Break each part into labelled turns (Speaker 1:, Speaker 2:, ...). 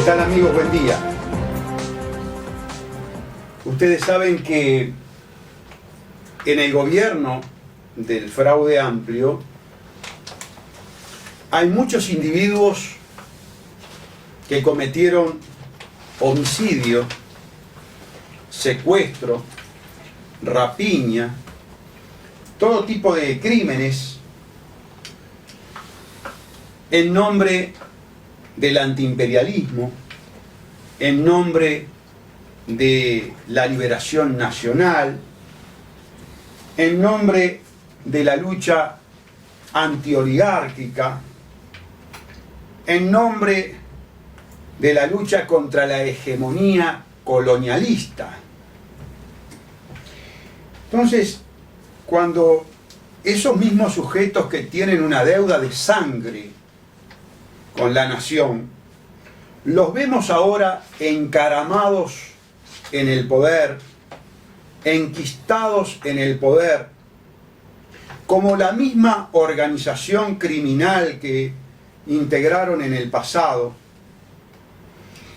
Speaker 1: tal, amigos? Buen día. Ustedes saben que en el gobierno del Fraude Amplio hay muchos individuos que cometieron homicidio, secuestro, rapiña, todo tipo de crímenes en nombre del antiimperialismo, en nombre de la liberación nacional, en nombre de la lucha antioligárquica, en nombre de la lucha contra la hegemonía colonialista. Entonces, cuando esos mismos sujetos que tienen una deuda de sangre con la nación, los vemos ahora encaramados en el poder, enquistados en el poder, como la misma organización criminal que integraron en el pasado,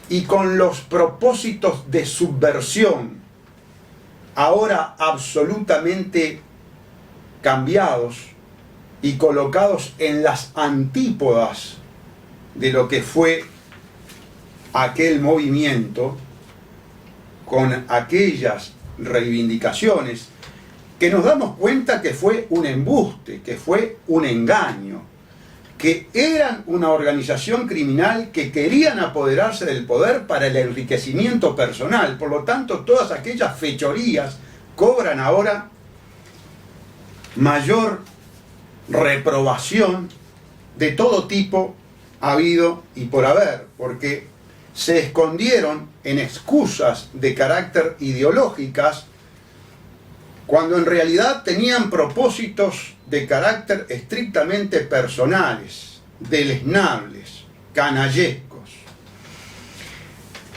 Speaker 1: y con los propósitos de subversión ahora absolutamente cambiados y colocados en las antípodas de lo que fue aquel movimiento, con aquellas reivindicaciones que nos damos cuenta que fue un embuste, que fue un engaño, que eran una organización criminal que querían apoderarse del poder para el enriquecimiento personal. Por lo tanto, todas aquellas fechorías cobran ahora mayor reprobación de todo tipo habido y por haber, porque se escondieron en excusas de carácter ideológicas cuando en realidad tenían propósitos de carácter estrictamente personales, deleznables, canallescos.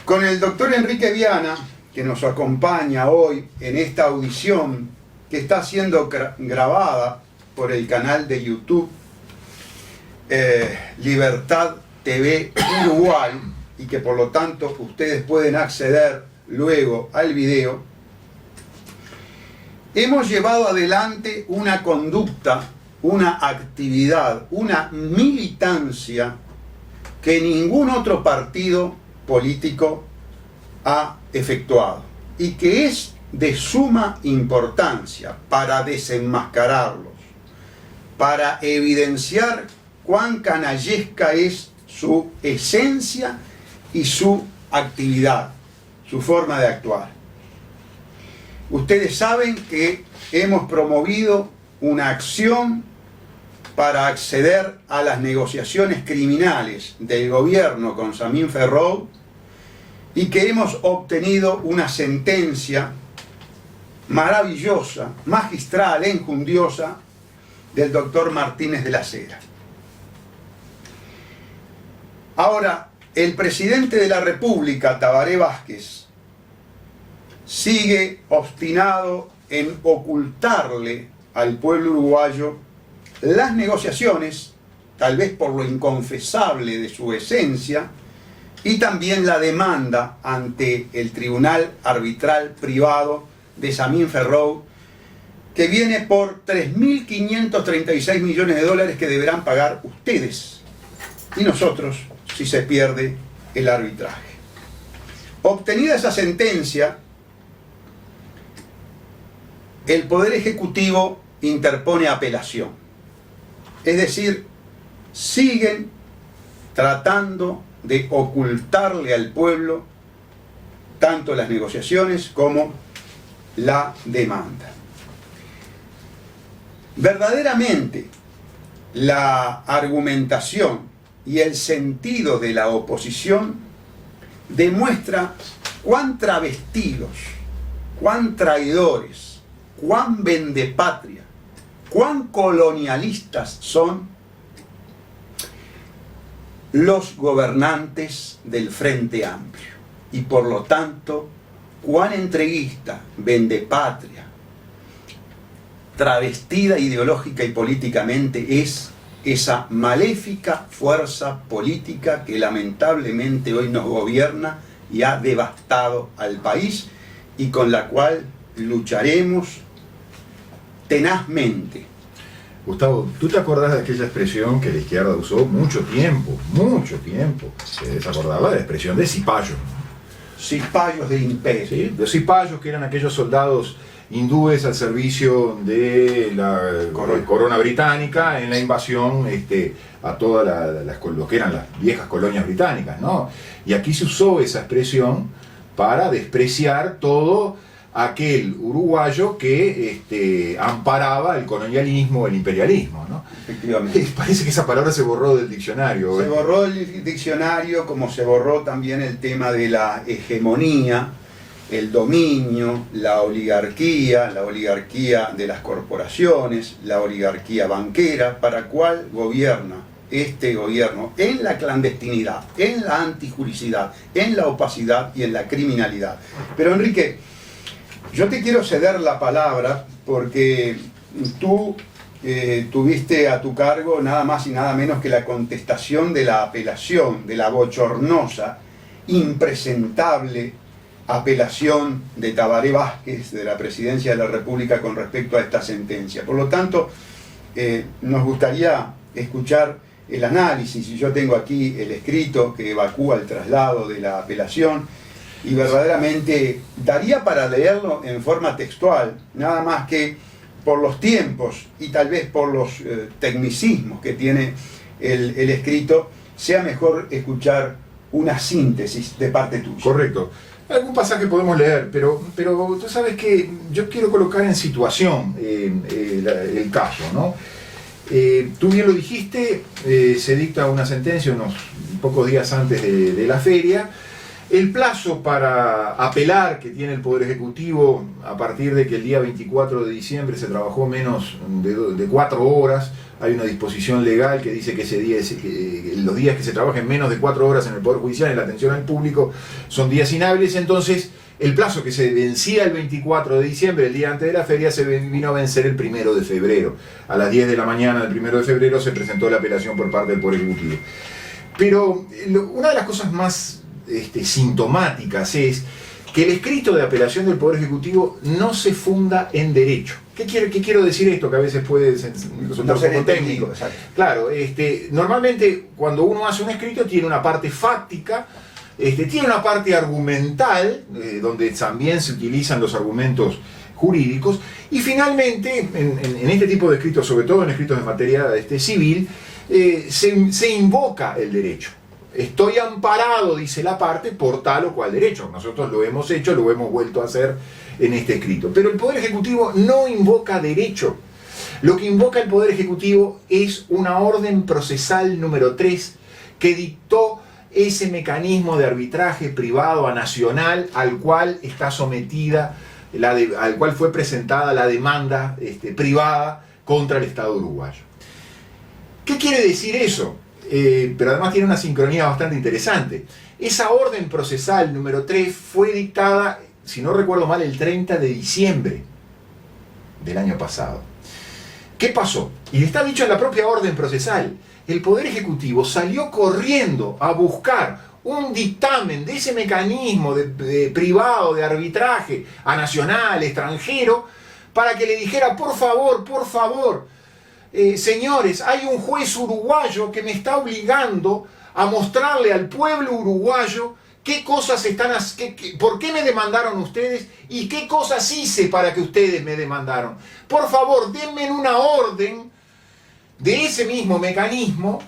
Speaker 1: Con el doctor Enrique Viana, que nos acompaña hoy en esta audición que está siendo grabada por el canal de YouTube Libertad TV Uruguay, y que por lo tanto ustedes pueden acceder luego al video, hemos llevado adelante una conducta, una actividad, una militancia que ningún otro partido político ha efectuado y que es de suma importancia para desenmascararlos, para evidenciar cuán canallesca es su esencia y su actividad, su forma de actuar. Ustedes saben que hemos promovido una acción para acceder a las negociaciones criminales del gobierno con Samín Ferrou y que hemos obtenido una sentencia maravillosa, magistral, enjundiosa del doctor Martínez de la Cera. Ahora, el presidente de la República, Tabaré Vázquez, sigue obstinado en ocultarle al pueblo uruguayo las negociaciones, tal vez por lo inconfesable de su esencia, y también la demanda ante el Tribunal Arbitral Privado de Samín Ferrou, que viene por 3.536 millones de dólares que deberán pagar ustedes y nosotros si se pierde el arbitraje. Obtenida esa sentencia, el Poder Ejecutivo interpone apelación. Es decir, siguen tratando de ocultarle al pueblo tanto las negociaciones como la demanda. Verdaderamente, la argumentación y el sentido de la oposición demuestra cuán travestidos, cuán traidores, cuán vendepatria, cuán colonialistas son los gobernantes del Frente Amplio y por lo tanto cuán entreguista, vendepatria, travestida ideológica y políticamente es esa maléfica fuerza política que lamentablemente hoy nos gobierna y ha devastado al país y con la cual lucharemos tenazmente.
Speaker 2: Gustavo, ¿tú te acordás de aquella expresión que la izquierda usó mucho tiempo? Se acordaba de la expresión de cipayos.
Speaker 1: Cipayos del imperio.
Speaker 2: ¿Sí? Los cipayos, que eran aquellos soldados hindúes al servicio de la corona británica en la invasión a todas lo que eran las viejas colonias británicas, ¿no? Y aquí se usó esa expresión para despreciar todo aquel uruguayo que amparaba el colonialismo, el imperialismo, ¿no?
Speaker 1: Efectivamente.
Speaker 2: Parece que esa palabra se borró del diccionario.
Speaker 1: Se borró el diccionario, como se borró también el tema de la hegemonía, el dominio, la oligarquía de las corporaciones, la oligarquía banquera, para cual gobierna este gobierno en la clandestinidad, en la antijuricidad, en la opacidad y en la criminalidad. Pero Enrique, yo te quiero ceder la palabra porque tú tuviste a tu cargo nada más y nada menos que la contestación de la apelación, de la bochornosa, impresentable apelación de Tabaré Vázquez de la Presidencia de la República con respecto a esta sentencia. Por lo tanto, nos gustaría escuchar el análisis, y yo tengo aquí el escrito que evacúa el traslado de la apelación, y verdaderamente daría para leerlo en forma textual, nada más que por los tiempos y tal vez por los tecnicismos que tiene el escrito, sea mejor escuchar una síntesis de parte tuya.
Speaker 2: Correcto. Algún pasaje podemos leer, pero tú sabes que yo quiero colocar en situación el caso, ¿no? Tú bien lo dijiste, se dicta una sentencia unos pocos días antes de la feria. El plazo para apelar que tiene el Poder Ejecutivo, a partir de que el día 24 de diciembre se trabajó menos de 4 horas, hay una disposición legal que dice que los días que se trabajen menos de 4 horas en el Poder Judicial, en la atención al público, son días inhábiles. Entonces, el plazo que se vencía el 24 de diciembre, el día antes de la feria, se vino a vencer el 1 de febrero. A las 10 de la mañana del 1 de febrero se presentó la apelación por parte del Poder Ejecutivo. Pero una de las cosas más sintomáticas es que el escrito de apelación del Poder Ejecutivo no se funda en derecho. ¿Qué quiero decir esto? Que a veces puede resultar un poco técnico. Claro, normalmente cuando uno hace un escrito tiene una parte fáctica, tiene una parte argumental, donde también se utilizan los argumentos jurídicos, y finalmente, en este tipo de escritos, sobre todo en escritos de materia civil, se invoca el derecho. Estoy amparado, dice la parte, por tal o cual derecho. Nosotros lo hemos hecho, lo hemos vuelto a hacer en este escrito. Pero el Poder Ejecutivo no invoca derecho. Lo que invoca el Poder Ejecutivo es una orden procesal número 3 que dictó ese mecanismo de arbitraje privado a nacional al cual está sometida, al cual fue presentada la demanda privada contra el Estado uruguayo. ¿Qué quiere decir eso? Pero además tiene una sincronía bastante interesante. Esa orden procesal número 3 fue dictada, si no recuerdo mal, el 30 de diciembre del año pasado. ¿Qué pasó? Y está dicho en la propia orden procesal. El Poder Ejecutivo salió corriendo a buscar un dictamen de ese mecanismo privado de arbitraje a nacional, extranjero, para que le dijera, por favor, señores, hay un juez uruguayo que me está obligando a mostrarle al pueblo uruguayo qué cosas por qué me demandaron ustedes y qué cosas hice para que ustedes me demandaron. Por favor, denme una orden de ese mismo mecanismo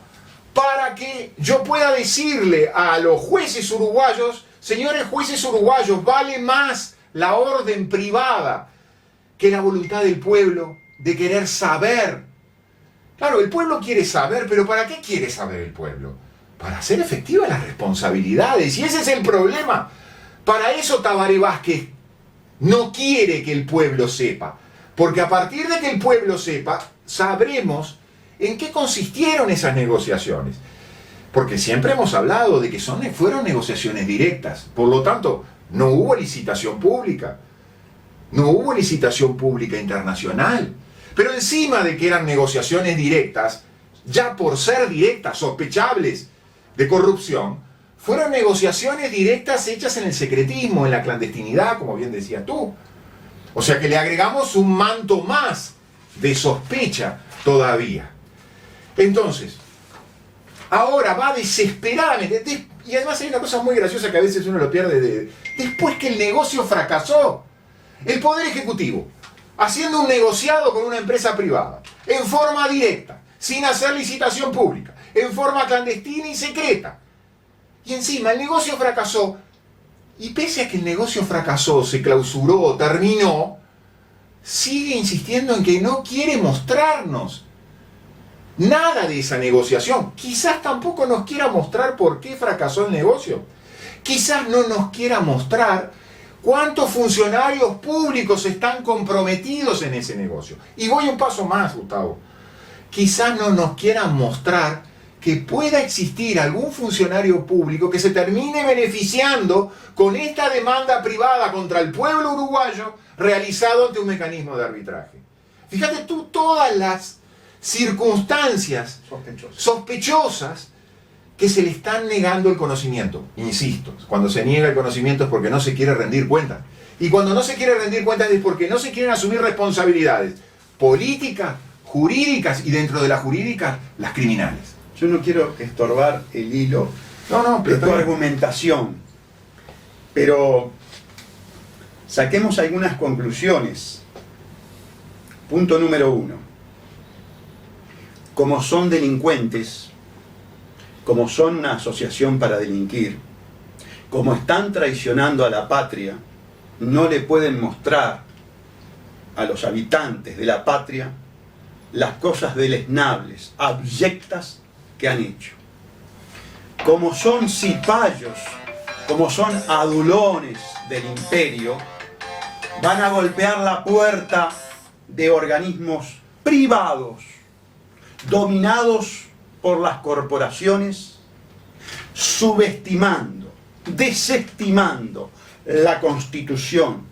Speaker 2: para que yo pueda decirle a los jueces uruguayos, señores jueces uruguayos, vale más la orden privada que la voluntad del pueblo de querer saber. Claro, el pueblo quiere saber, pero ¿para qué quiere saber el pueblo? Para hacer efectivas las responsabilidades, y ese es el problema. Para eso Tabaré Vázquez no quiere que el pueblo sepa, porque a partir de que el pueblo sepa, sabremos en qué consistieron esas negociaciones. Porque siempre hemos hablado de que fueron negociaciones directas, por lo tanto, no hubo licitación pública, no hubo licitación pública internacional. Pero encima de que eran negociaciones directas, ya por ser directas, sospechables de corrupción, fueron negociaciones directas hechas en el secretismo, en la clandestinidad, como bien decías tú. O sea que le agregamos un manto más de sospecha todavía. Entonces, ahora va desesperadamente, y además hay una cosa muy graciosa que a veces uno lo pierde, después que el negocio fracasó, el Poder Ejecutivo, haciendo un negociado con una empresa privada, en forma directa, sin hacer licitación pública, en forma clandestina y secreta, y encima el negocio fracasó, y pese a que el negocio fracasó, se clausuró, terminó, sigue insistiendo en que no quiere mostrarnos nada de esa negociación. Quizás tampoco nos quiera mostrar por qué fracasó el negocio. Quizás no nos quiera mostrar cuántos funcionarios públicos están comprometidos en ese negocio. Y voy un paso más, Gustavo. Quizás no nos quiera mostrar que pueda existir algún funcionario público que se termine beneficiando con esta demanda privada contra el pueblo uruguayo realizado ante un mecanismo de arbitraje. Fíjate tú todas las circunstancias sospechosas que se le están negando el conocimiento. Insisto, cuando se niega el conocimiento es porque no se quiere rendir cuentas. Y cuando no se quiere rendir cuentas es porque no se quieren asumir responsabilidades políticas, jurídicas y dentro de las jurídicas, las criminales.
Speaker 1: Yo no quiero estorbar el hilo de tu argumentación, pero saquemos algunas conclusiones. Punto número 1. Como son delincuentes, como son una asociación para delinquir, como están traicionando a la patria, no le pueden mostrar a los habitantes de la patria las cosas deleznables, abyectas que han hecho. Como son cipayos, como son adulones del imperio, van a golpear la puerta de organismos privados, dominados por las corporaciones, subestimando, desestimando la Constitución,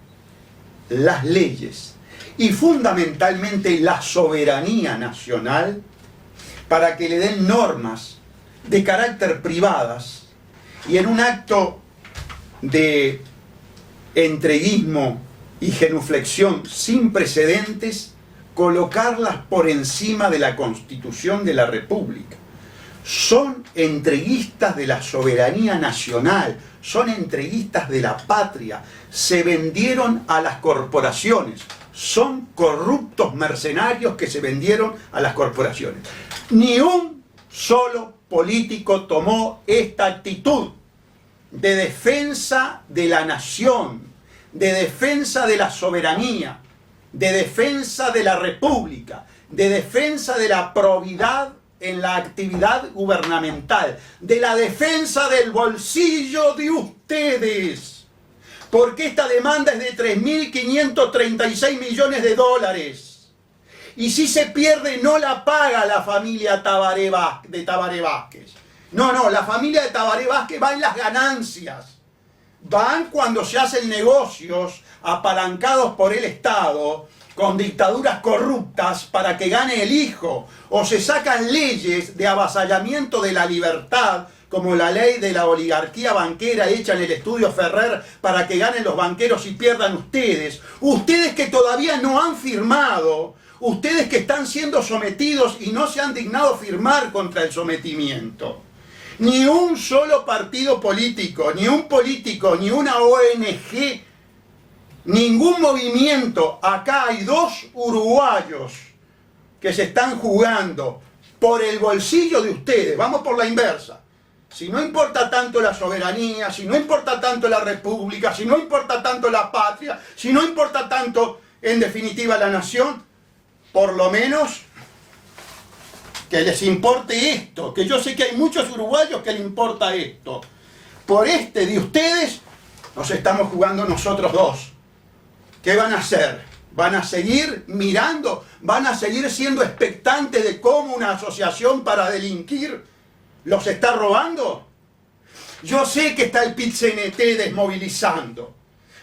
Speaker 1: las leyes y fundamentalmente la soberanía nacional para que le den normas de carácter privadas y en un acto de entreguismo y genuflexión sin precedentes, colocarlas por encima de la Constitución de la República. Son entreguistas de la soberanía nacional, son entreguistas de la patria, se vendieron a las corporaciones, son corruptos mercenarios que se vendieron a las corporaciones. Ni un solo político tomó esta actitud de defensa de la nación, de defensa de la soberanía, de defensa de la república, de defensa de la probidad en la actividad gubernamental, de la defensa del bolsillo de ustedes. Porque esta demanda es de 3.536 millones de dólares. Y si se pierde, no la paga la familia de Tabaré Vázquez. No, la familia de Tabaré Vázquez va en las ganancias. Van cuando se hacen negocios apalancados por el Estado con dictaduras corruptas para que gane el hijo. O se sacan leyes de avasallamiento de la libertad, como la ley de la oligarquía banquera hecha en el estudio Ferrer para que ganen los banqueros y pierdan ustedes. Ustedes que todavía no han firmado, ustedes que están siendo sometidos y no se han dignado firmar contra el sometimiento. Ni un solo partido político, ni un político, ni una ONG, ningún movimiento. Acá hay 2 uruguayos que se están jugando por el bolsillo de ustedes. Vamos por la inversa. Si no importa tanto la soberanía, si no importa tanto la república, si no importa tanto la patria, si no importa tanto, en definitiva, la nación, por lo menos que les importe esto, que yo sé que hay muchos uruguayos que les importa esto. Por este de ustedes nos estamos jugando nosotros 2. ¿Qué van a hacer? ¿Van a seguir mirando? ¿Van a seguir siendo expectantes de cómo una asociación para delinquir los está robando? Yo sé que está el PIT-CNT desmovilizando.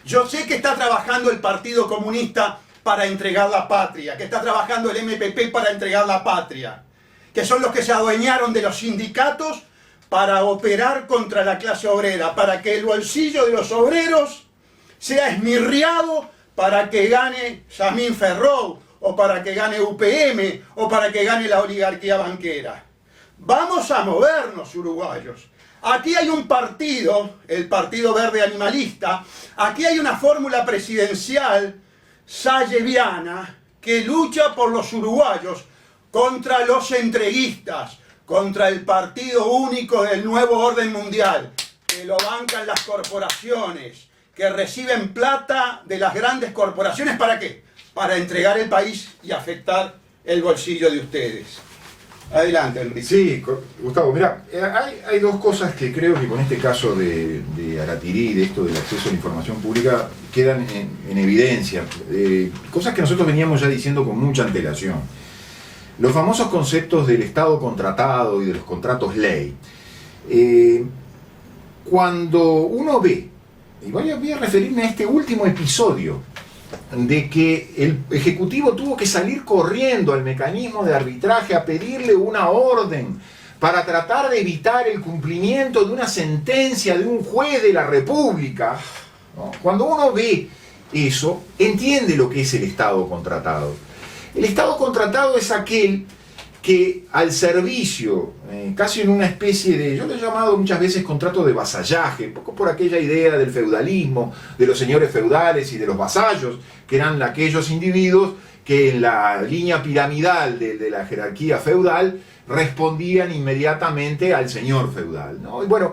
Speaker 1: Yo sé que está trabajando el Partido Comunista para entregar la patria, que está trabajando el MPP para entregar la patria. que son los que se adueñaron de los sindicatos para operar contra la clase obrera, para que el bolsillo de los obreros sea esmirriado para que gane Yamín Ferrou, o para que gane UPM, o para que gane la oligarquía banquera. Vamos a movernos, uruguayos. Aquí hay un partido, el Partido Verde Animalista, aquí hay una fórmula presidencial salleviana que lucha por los uruguayos contra los entreguistas, contra el partido único del nuevo orden mundial, que lo bancan las corporaciones, que reciben plata de las grandes corporaciones. ¿Para qué? Para entregar el país y afectar el bolsillo de ustedes. Adelante, Enrique.
Speaker 2: Sí, Gustavo, mira, hay dos cosas que creo que con este caso de Aratirí, de esto del acceso a la información pública, quedan en evidencia. Cosas que nosotros veníamos ya diciendo con mucha antelación. Los famosos conceptos del Estado contratado y de los contratos ley. Cuando uno ve, y voy a referirme a este último episodio, de que el Ejecutivo tuvo que salir corriendo al mecanismo de arbitraje a pedirle una orden para tratar de evitar el cumplimiento de una sentencia de un juez de la República, ¿no? Cuando uno ve eso, entiende lo que es el Estado contratado. El Estado contratado es aquel que al servicio, casi en una especie de, yo lo he llamado muchas veces contrato de vasallaje, un poco por aquella idea del feudalismo, de los señores feudales y de los vasallos, que eran aquellos individuos que en la línea piramidal de la jerarquía feudal respondían inmediatamente al señor feudal, ¿no? Y bueno,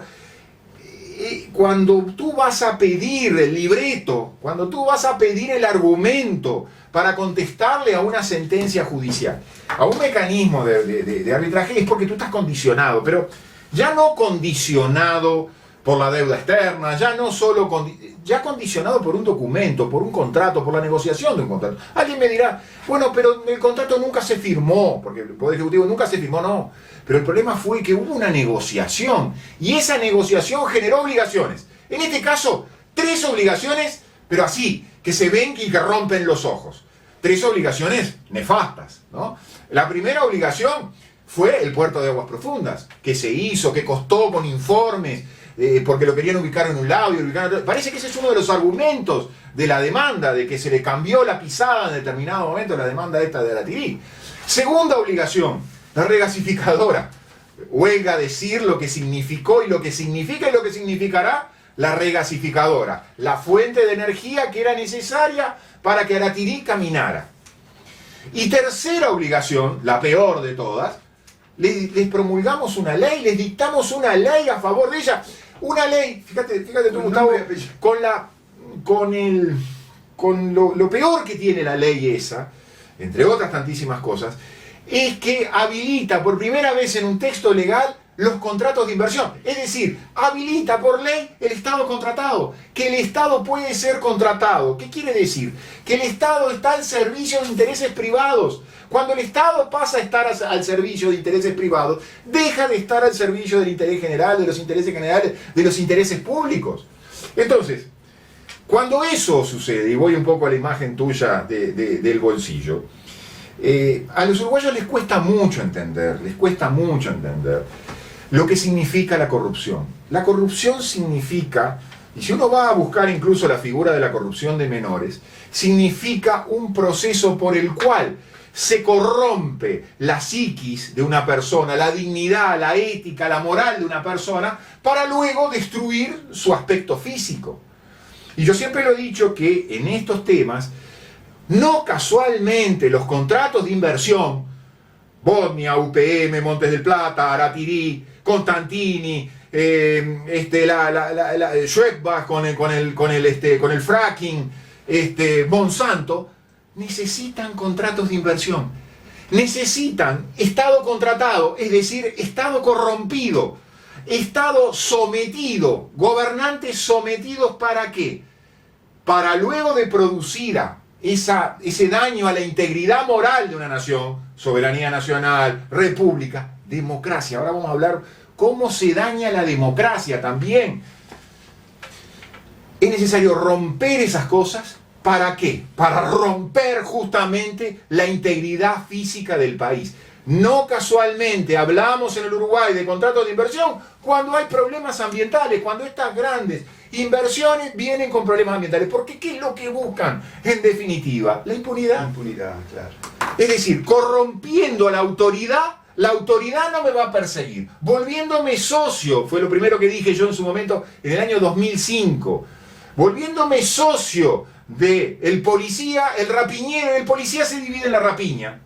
Speaker 2: cuando tú vas a pedir el libreto, cuando tú vas a pedir el argumento para contestarle a una sentencia judicial, a un mecanismo de arbitraje, es porque tú estás condicionado, pero ya no condicionado por la deuda externa, ya no solo ya condicionado por un documento, por un contrato, por la negociación de un contrato. Alguien me dirá, bueno, pero el contrato nunca se firmó, porque el Poder Ejecutivo nunca se firmó, no. Pero el problema fue que hubo una negociación, y esa negociación generó obligaciones. En este caso, 3 obligaciones, pero así, que se ven y que rompen los ojos. 3 obligaciones nefastas, ¿no? La primera obligación fue el puerto de aguas profundas, que se hizo, que costó con informes, porque lo querían ubicar en un lado y ubicar en otro. Parece que ese es uno de los argumentos de la demanda, de que se le cambió la pisada en determinado momento, la demanda esta de Aratirí. Segunda obligación, la regasificadora. Huelga decir lo que significó y lo que significa y lo que significará la regasificadora, la fuente de energía que era necesaria para que Aratirí caminara. Y tercera obligación, la peor de todas, les promulgamos una ley, les dictamos una ley a favor de ella. Una ley, fíjate tú, Gustavo, con lo peor que tiene la ley esa, entre otras tantísimas cosas, es que habilita por primera vez en un texto legal los contratos de inversión. Es decir, habilita por ley el Estado contratado, que el Estado puede ser contratado. ¿Qué quiere decir? Que el Estado está al servicio de intereses privados. Cuando el Estado pasa a estar al servicio de intereses privados, deja de estar al servicio del interés general, de los intereses generales, de los intereses públicos. Entonces, cuando eso sucede, y voy un poco a la imagen tuya del bolsillo, a los uruguayos les cuesta mucho entender lo que significa la corrupción. La corrupción significa, y si uno va a buscar incluso la figura de la corrupción de menores, significa un proceso por el cual se corrompe la psiquis de una persona, la dignidad, la ética, la moral de una persona, para luego destruir su aspecto físico. Y yo siempre lo he dicho que en estos temas, no casualmente los contratos de inversión, Bosnia, UPM, Montes del Plata, Aratirí, Constantini, Schweppbach con el fracking, Monsanto, necesitan contratos de inversión, necesitan Estado contratado, es decir, Estado corrompido, Estado sometido, gobernantes sometidos. ¿Para qué? Para luego de producir ese daño a la integridad moral de una nación, soberanía nacional, república, democracia. Ahora vamos a hablar cómo se daña la democracia también. Es necesario romper esas cosas. ¿Para qué? Para romper justamente la integridad física del país. No casualmente hablamos en el Uruguay de contratos de inversión cuando hay problemas ambientales, cuando estas grandes inversiones vienen con problemas ambientales. Porque ¿qué es lo que buscan en definitiva? La impunidad.
Speaker 1: La impunidad, claro.
Speaker 2: Es decir, corrompiendo a la autoridad no me va a perseguir. Volviéndome socio, fue lo primero que dije yo en su momento en el año 2005. Volviéndome socio del policía, el rapiñero, el policía se divide en la rapiña.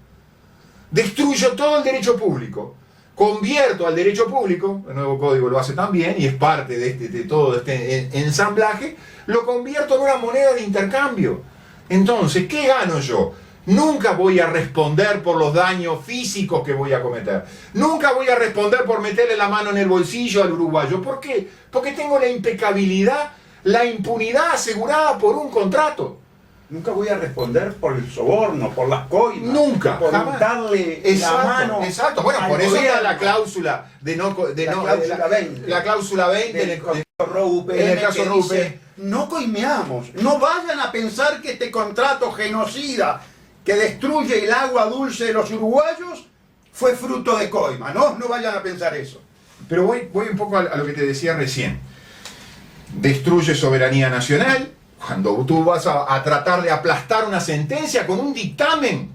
Speaker 2: Destruyo todo el derecho público. Convierto al derecho público, el nuevo código lo hace también y es parte de todo este ensamblaje, lo convierto en una moneda de intercambio. Entonces, ¿qué gano yo? Nunca voy a responder por los daños físicos que voy a cometer. Nunca voy a responder por meterle la mano en el bolsillo al uruguayo. ¿Por qué? Porque tengo la impecabilidad, la impunidad asegurada por un contrato.
Speaker 1: Nunca voy a responder por el soborno, por las coimas.
Speaker 2: Nunca.
Speaker 1: Por
Speaker 2: Jamás.
Speaker 1: darle
Speaker 2: Exacto,
Speaker 1: la mano.
Speaker 2: exacto. Bueno, por eso está la cláusula de no...
Speaker 1: cláusula 20.
Speaker 2: La cláusula 20
Speaker 1: En el caso
Speaker 2: RUPM.
Speaker 1: No coimeamos, no vayan a pensar que este contrato genocida que destruye el agua dulce de los uruguayos fue fruto de coima, no vayan a pensar eso.
Speaker 2: Pero voy un poco a lo que te decía recién. Destruye soberanía nacional, cuando tú vas a tratar de aplastar una sentencia con un dictamen,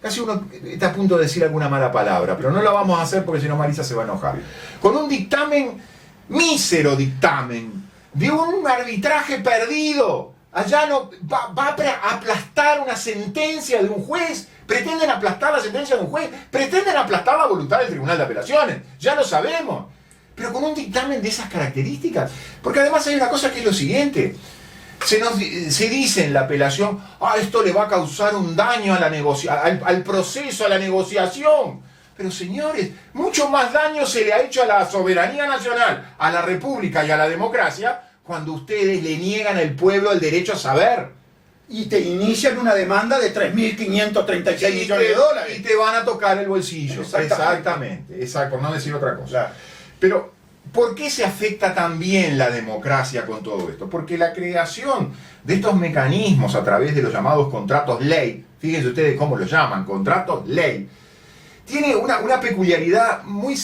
Speaker 2: casi uno está a punto de decir alguna mala palabra, pero no la vamos a hacer porque si no Marisa se va a enojar. Con un dictamen, mísero dictamen, de un arbitraje perdido. Allá no va a aplastar una sentencia de un juez. Pretenden aplastar la sentencia de un juez. Pretenden aplastar la voluntad del Tribunal de Apelaciones. Ya lo sabemos. Pero con un dictamen de esas características. Porque además hay una cosa que es lo siguiente. Se dice en la apelación, esto le va a causar un daño a al proceso, a la negociación. Pero señores, mucho más daño se le ha hecho a la soberanía nacional, a la república y a la democracia cuando ustedes le niegan al pueblo el derecho a saber.
Speaker 1: Y te inician una demanda de 3.536 millones de dólares.
Speaker 2: Y te van a tocar el bolsillo.
Speaker 1: Exactamente.
Speaker 2: Exacto, por no decir otra cosa.
Speaker 1: Claro.
Speaker 2: Pero, ¿por qué se afecta también la democracia con todo esto? Porque la creación de estos mecanismos a través de los llamados contratos ley, fíjense ustedes cómo los llaman, contratos ley, tiene una peculiaridad muy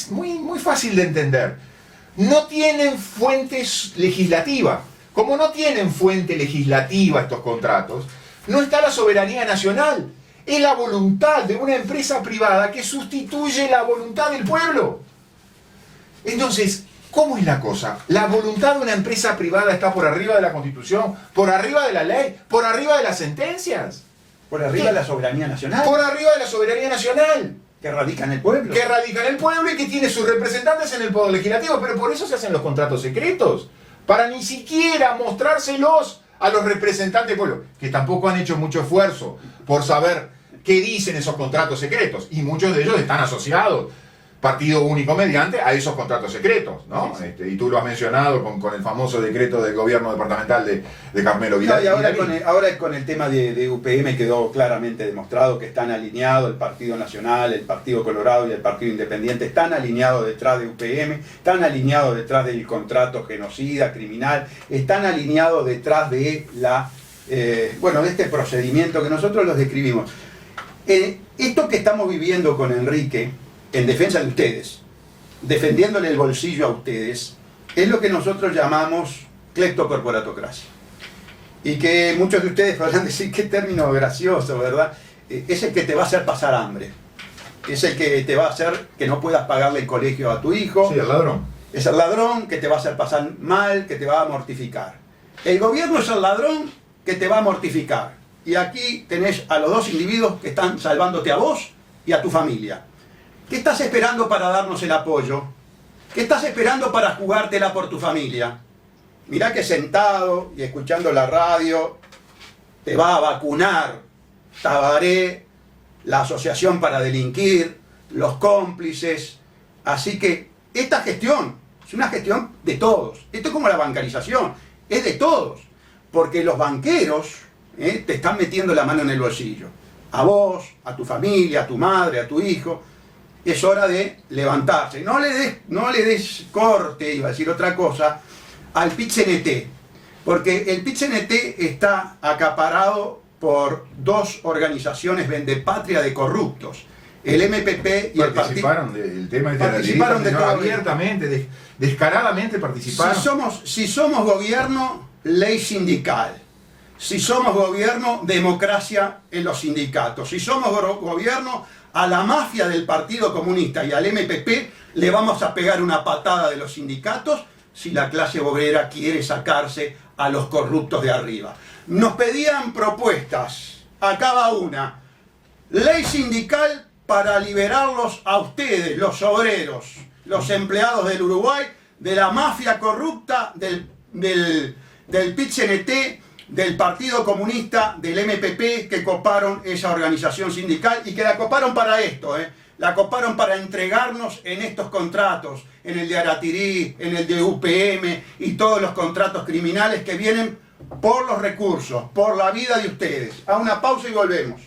Speaker 2: fácil de entender. No tienen fuentes legislativas. Como no tienen fuente legislativa estos contratos, no está la soberanía nacional. Es la voluntad de una empresa privada que sustituye la voluntad del pueblo. Entonces, ¿cómo es la cosa? ¿La voluntad de una empresa privada está por arriba de la Constitución, por arriba de la ley, por arriba de las sentencias?
Speaker 1: Por arriba de la soberanía nacional.
Speaker 2: Por arriba de la soberanía nacional.
Speaker 1: Que radica en el pueblo.
Speaker 2: Que radica en el pueblo y que tiene sus representantes en el Poder Legislativo. Pero por eso se hacen los contratos secretos. Para ni siquiera mostrárselos a los representantes del pueblo. Que tampoco han hecho mucho esfuerzo por saber qué dicen esos contratos secretos. Y muchos de ellos están asociados, partido único mediante, a esos contratos secretos, ¿no?
Speaker 1: Sí, sí.
Speaker 2: Y tú lo has mencionado con el famoso decreto del gobierno departamental de Carmelo Vidal.
Speaker 1: Y ahora con el tema de UPM quedó claramente demostrado que están alineados el Partido Nacional, el Partido Colorado y el Partido Independiente, están alineados detrás de UPM, están alineados detrás del contrato genocida, criminal, están alineados detrás de de este procedimiento que nosotros los describimos. Esto que estamos viviendo con Enrique, en defensa de ustedes, defendiéndole el bolsillo a ustedes, es lo que nosotros llamamos cleptocorporatocracia. Y que muchos de ustedes podrán decir, qué término gracioso, ¿verdad? Es el que te va a hacer pasar hambre. Es el que te va a hacer que no puedas pagarle el colegio a tu hijo.
Speaker 2: Sí, el ladrón.
Speaker 1: Es el ladrón que te va a hacer pasar mal, que te va a mortificar. El gobierno es el ladrón que te va a mortificar. Y aquí tenés a los dos individuos que están salvándote a vos y a tu familia. ¿Qué estás esperando para darnos el apoyo? ¿Qué estás esperando para jugártela por tu familia? Mirá que sentado y escuchando la radio te va a vacunar Tabaré, la Asociación para Delinquir, los cómplices. Así que esta gestión es una gestión de todos. Esto es como la bancarización, es de todos. Porque los banqueros te están metiendo la mano en el bolsillo. A vos, a tu familia, a tu madre, a tu hijo. Es hora de levantarse. No le des corte, iba a decir otra cosa, al PIT-CNT. Porque el PIT-CNT está acaparado por dos organizaciones vendepatria de corruptos, el MPP y el partido.
Speaker 2: Participaron del tema
Speaker 1: Participaron de todo
Speaker 2: abiertamente, descaradamente participaron.
Speaker 1: Si somos gobierno, ley sindical. Si somos gobierno, democracia en los sindicatos. Si somos gobierno, a la mafia del Partido Comunista y al MPP le vamos a pegar una patada de los sindicatos si la clase obrera quiere sacarse a los corruptos de arriba. Nos pedían propuestas, acá va una. Ley sindical para liberarlos a ustedes, los obreros, los empleados del Uruguay, de la mafia corrupta, del PIT-CNT, del Partido Comunista, del MPP, que coparon esa organización sindical y que la coparon para esto, la coparon para entregarnos en estos contratos, en el de Aratirí, en el de UPM y todos los contratos criminales que vienen por los recursos, por la vida de ustedes. A una pausa y volvemos.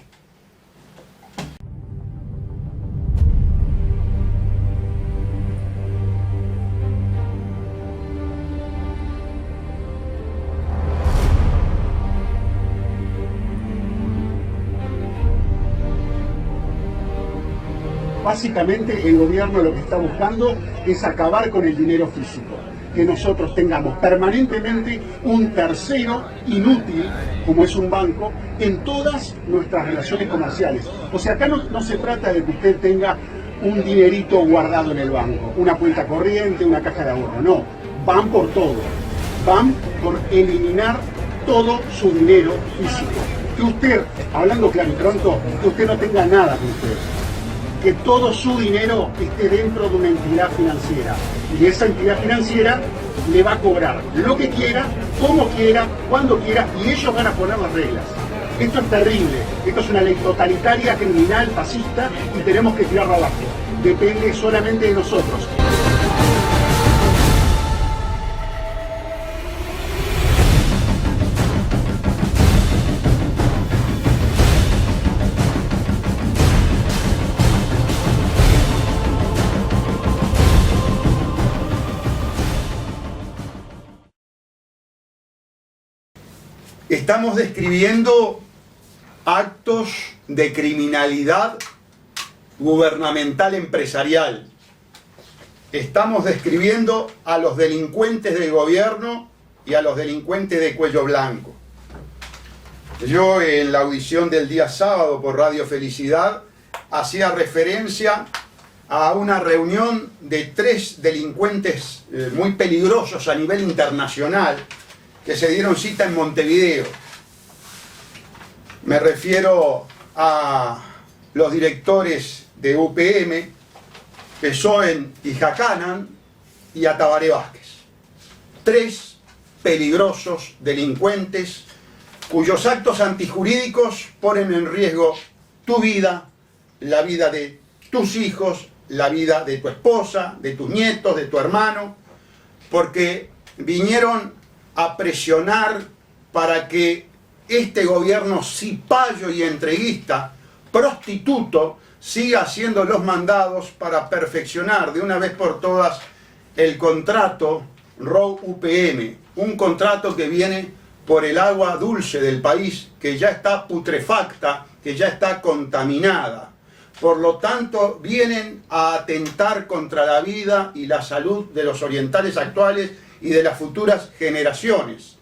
Speaker 3: Básicamente el gobierno lo que está buscando es acabar con el dinero físico, que nosotros tengamos permanentemente un tercero inútil, como es un banco, en todas nuestras relaciones comerciales. O sea, acá no se trata de que usted tenga un dinerito guardado en el banco, una cuenta corriente, una caja de ahorro, no, van por todo, van por eliminar todo su dinero físico. Que usted, hablando claro y pronto, que usted no tenga nada con usted. Que todo su dinero esté dentro de una entidad financiera y esa entidad financiera le va a cobrar lo que quiera, como quiera, cuando quiera y ellos van a poner las reglas. Esto es terrible, esto es una ley totalitaria, criminal, fascista y tenemos que tirarla abajo. Depende solamente de nosotros.
Speaker 1: Estamos describiendo actos de criminalidad gubernamental empresarial. Estamos describiendo a los delincuentes del gobierno y a los delincuentes de cuello blanco. Yo en la audición del día sábado por Radio Felicidad hacía referencia a una reunión de 3 delincuentes muy peligrosos a nivel internacional que se dieron cita en Montevideo. Me refiero a los directores de UPM, Pesoen y Jacanan, y a Tabaré Vázquez. 3 peligrosos delincuentes cuyos actos antijurídicos ponen en riesgo tu vida, la vida de tus hijos, la vida de tu esposa, de tus nietos, de tu hermano, porque vinieron a presionar para que este gobierno cipayo y entreguista, prostituto, siga haciendo los mandados para perfeccionar de una vez por todas el contrato ROW-UPM, un contrato que viene por el agua dulce del país, que ya está putrefacta, que ya está contaminada. Por lo tanto, vienen a atentar contra la vida y la salud de los orientales actuales y de las futuras generaciones.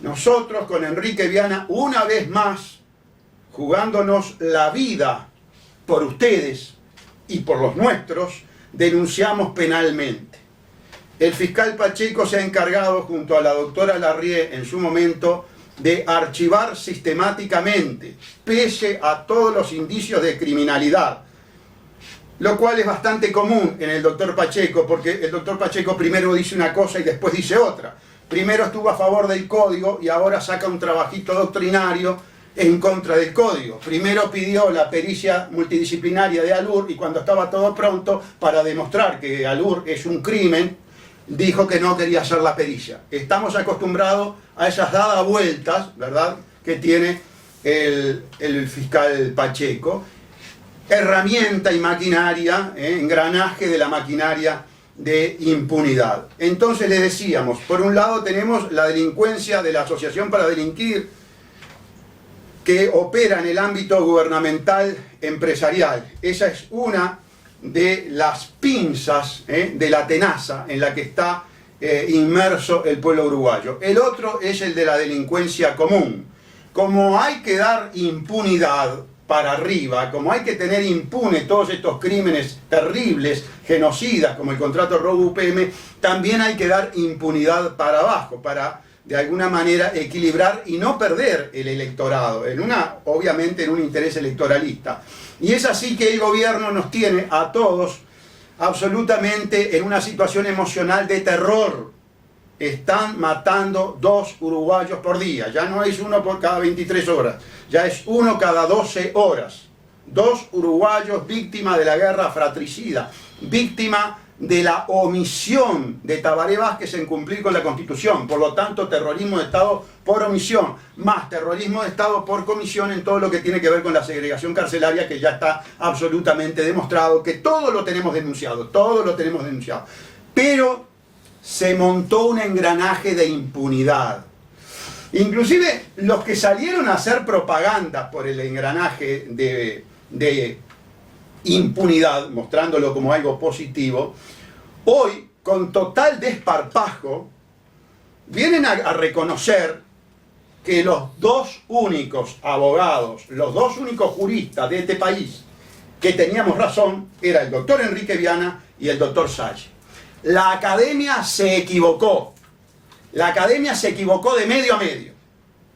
Speaker 1: Nosotros con Enrique Viana, una vez más, jugándonos la vida por ustedes y por los nuestros, denunciamos penalmente. El fiscal Pacheco se ha encargado, junto a la doctora Larrié en su momento, de archivar sistemáticamente, pese a todos los indicios de criminalidad, lo cual es bastante común en el doctor Pacheco, porque el doctor Pacheco primero dice una cosa y después dice otra. Primero estuvo a favor del código y ahora saca un trabajito doctrinario en contra del código. Primero pidió la pericia multidisciplinaria de ALUR y cuando estaba todo pronto para demostrar que ALUR es un crimen, dijo que no quería hacer la pericia. Estamos acostumbrados a esas dadas vueltas, ¿verdad?, que tiene el fiscal Pacheco. Herramienta y maquinaria, engranaje de la maquinaria de impunidad. Entonces les decíamos, por un lado tenemos la delincuencia de la Asociación para Delinquir, que opera en el ámbito gubernamental empresarial. Esa es una de las pinzas de la tenaza en la que está inmerso el pueblo uruguayo. El otro es el de la delincuencia común. Como hay que dar impunidad para arriba, como hay que tener impune todos estos crímenes terribles, genocidas, como el contrato Robo-UPM, también hay que dar impunidad para abajo, para de alguna manera equilibrar y no perder el electorado, obviamente en un interés electoralista. Y es así que el gobierno nos tiene a todos absolutamente en una situación emocional de terror. Están matando 2 uruguayos por día, ya no es uno por cada 23 horas, ya es uno cada 12 horas. 2 uruguayos víctimas de la guerra fratricida, víctima de la omisión de Tabaré Vázquez en cumplir con la Constitución. Por lo tanto, terrorismo de Estado por omisión, más terrorismo de Estado por comisión en todo lo que tiene que ver con la segregación carcelaria, que ya está absolutamente demostrado, que todo lo tenemos denunciado, todo lo tenemos denunciado. Pero se montó un engranaje de impunidad. Inclusive los que salieron a hacer propaganda por el engranaje de impunidad, mostrándolo como algo positivo, hoy, con total desparpajo, vienen a reconocer que los 2 únicos abogados, los 2 únicos juristas de este país que teníamos razón, era el doctor Enrique Viana y el doctor Salle. La academia se equivocó. La academia se equivocó de medio a medio.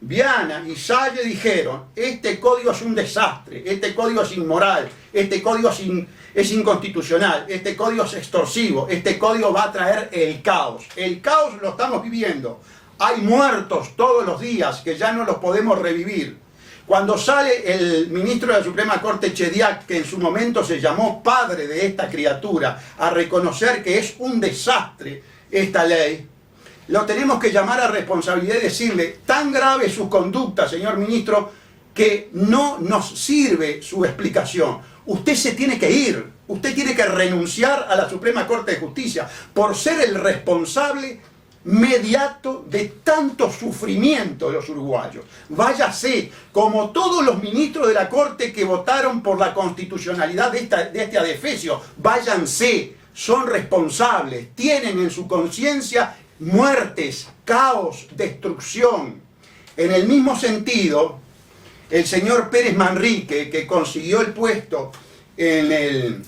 Speaker 1: Viana y Salle dijeron, este código es un desastre, este código es inmoral, este código es inconstitucional, este código es extorsivo, este código va a traer el caos. El caos lo estamos viviendo. Hay muertos todos los días que ya no los podemos revivir. Cuando sale el ministro de la Suprema Corte, Chediak, que en su momento se llamó padre de esta criatura, a reconocer que es un desastre esta ley, lo tenemos que llamar a responsabilidad y decirle, tan grave su conducta, señor ministro, que no nos sirve su explicación. Usted se tiene que ir, usted tiene que renunciar a la Suprema Corte de Justicia por ser el responsable mediato de tanto sufrimiento de los uruguayos. Váyase, como todos los ministros de la Corte que votaron por la constitucionalidad de este adefesio, váyanse, son responsables, tienen en su conciencia muertes, caos, destrucción. En el mismo sentido, el señor Pérez Manrique, que consiguió el puesto en